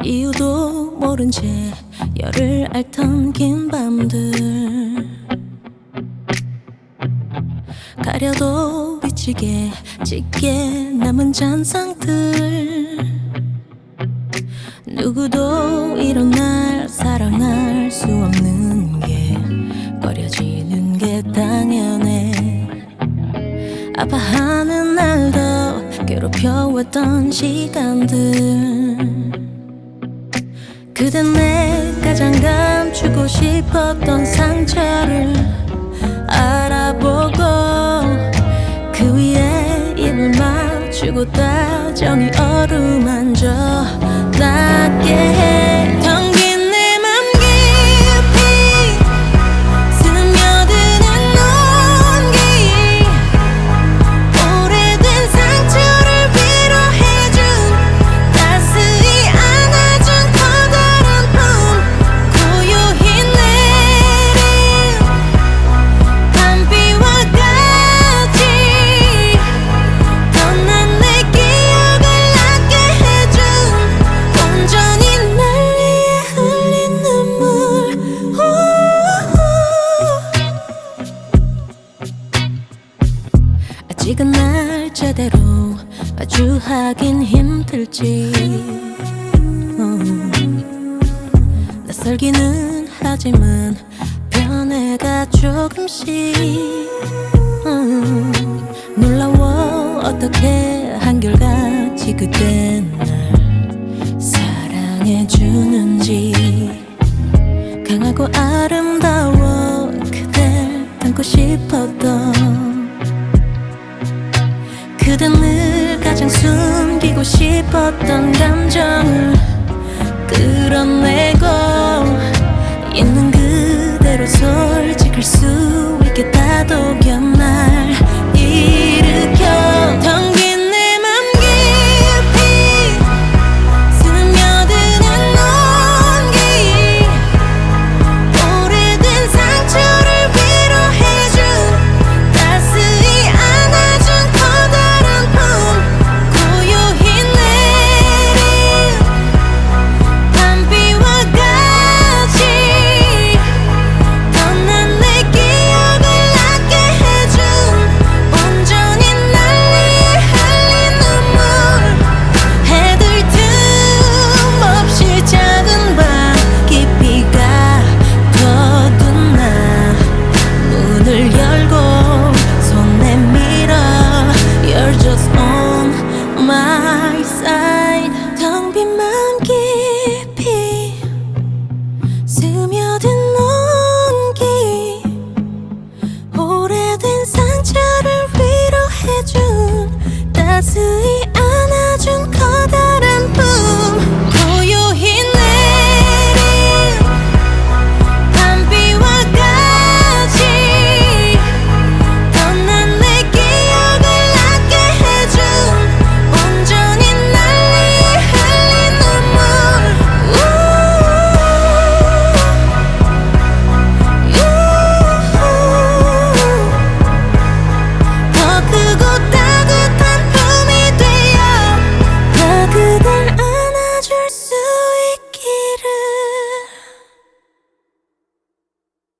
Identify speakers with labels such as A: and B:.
A: 이유도 모른 채 열을 앓던 긴 밤들 가려도 비치게 짙게 남은 잔상들 누구도 이런 날 사랑할 수 없는 게 버려지는 게 당연해. 아파하는 날도 괴롭혀왔던 시간들 그댄 내 가장 감추고 싶었던 상처를 알아보고 그 위에 입을 맞추고 다정히 어루만져 낫게 해. 담긴 내 맘 깊이 스며드는 온기 오래된 상처를 위로해준 따스히 안아준 커다란 품 고요히 내린 밤비와 같이 떠난 내 기억을 낫게 해준 온전히 날 위해 흘린 눈물 아직은 날 제대로 마주하긴 힘들지 낯설기는 하지만 변해가 조금씩 놀라워 어떻게 한결같이 그때 날 사랑해주는지 강하고 아름다워 그댈 담고 싶었던 그댄 늘 가장 숨기고 싶었던 감정을 끌어내고 있는 그대로 솔직할 수 있게 다독여 날